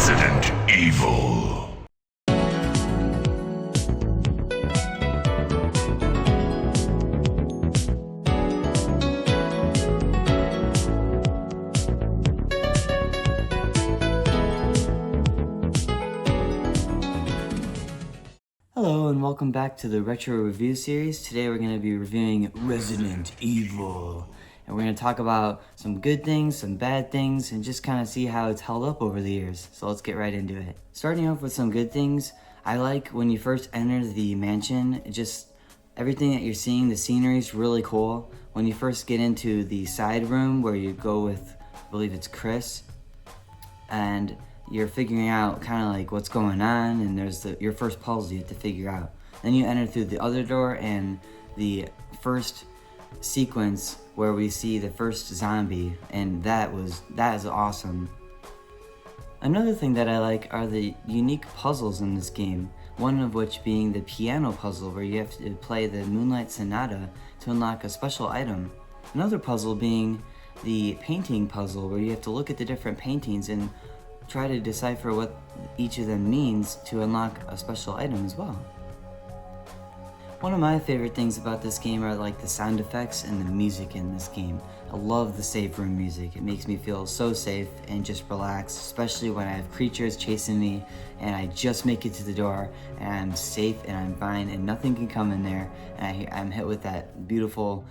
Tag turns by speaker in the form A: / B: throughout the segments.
A: Resident Evil.
B: Hello and welcome back to the Retro Review Series. Today we're going to be reviewing Resident Evil. And we're going to talk about some good things, some bad things, and just kind of see how it's held up over the years. So let's get right into it. Starting off with some good things, I like when you first enter the mansion, just everything that you're seeing, the scenery is really cool. When you first get into the side room where you go with, I believe it's Chris, and you're figuring out kind of like what's going on, and there's your first puzzle you have to figure out. Then you enter through the other door, and the first sequence where we see the first zombie, and that is awesome. Another thing that I like are the unique puzzles in this game, one of which being the piano puzzle where you have to play the Moonlight Sonata to unlock a special item. Another puzzle being the painting puzzle where you have to look at the different paintings and try to decipher what each of them means to unlock a special item as well. One of my favorite things about this game are like the sound effects and the music in this game. I love the save room music. It makes me feel so safe and just relaxed, especially when I have creatures chasing me and I just make it to the door and I'm safe and I'm fine and nothing can come in there, and I'm hit with that beautiful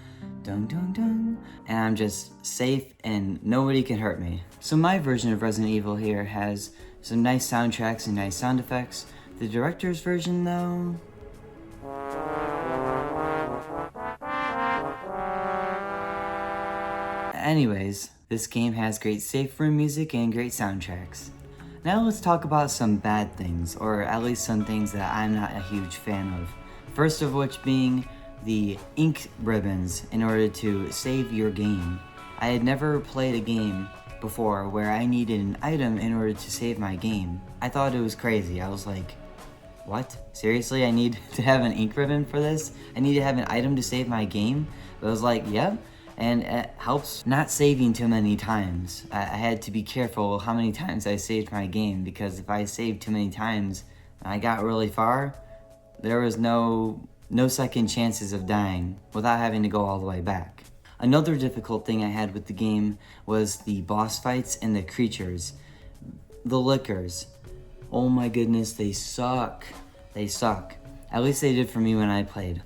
B: dun dun dun, and I'm just safe and nobody can hurt me. So my version of Resident Evil here has some nice soundtracks and nice sound effects. The director's version though, anyways, this game has great safe room music and great soundtracks. Now let's talk about some bad things, or at least some things that I'm not a huge fan of. First of which being the ink ribbons in order to save your game. I had never played a game before where I needed an item in order to save my game. I thought it was crazy. I was like, what? Seriously, I need to have an ink ribbon for this? I need to have an item to save my game? But I was like, yep. And it helps not saving too many times. I had to be careful how many times I saved my game, because if I saved too many times and I got really far, there was no second chances of dying without having to go all the way back. Another difficult thing I had with the game was the boss fights and the creatures. The lickers. Oh my goodness, they suck. They suck. At least they did for me when I played.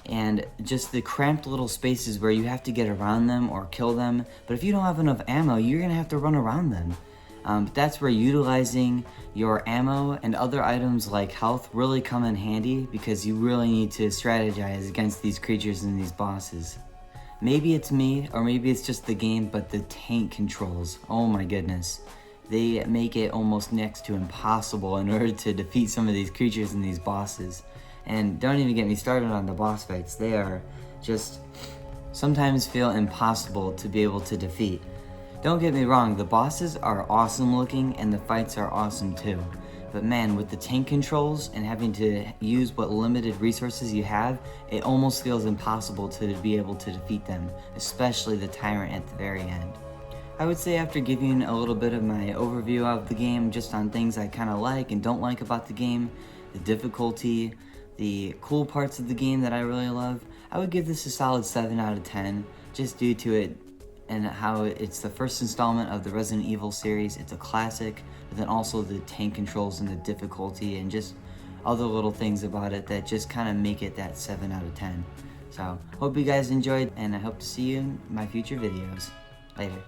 B: And just the cramped little spaces where you have to get around them or kill them, but if you don't have enough ammo, you're gonna have to run around them. But that's where utilizing your ammo and other items like health really come in handy, because you really need to strategize against these creatures and these bosses. Maybe it's me, or maybe it's just the game, but the tank controls, oh my goodness. They make it almost next to impossible in order to defeat some of these creatures and these bosses. And don't even get me started on the boss fights. They are just sometimes feel impossible to be able to defeat. Don't get me wrong, the bosses are awesome looking and the fights are awesome too. But man, with the tank controls and having to use what limited resources you have, it almost feels impossible to be able to defeat them, especially the tyrant at the very end. I would say after giving a little bit of my overview of the game, just on things I kind of like and don't like about the game, the difficulty, the cool parts of the game that I really love, I would give this a solid 7 out of 10, just due to it and how it's the first installment of the Resident Evil series. It's a classic, but then also the tank controls and the difficulty and just other little things about it that just kind of make it that 7 out of 10. So, hope you guys enjoyed, and I hope to see you in my future videos. Later.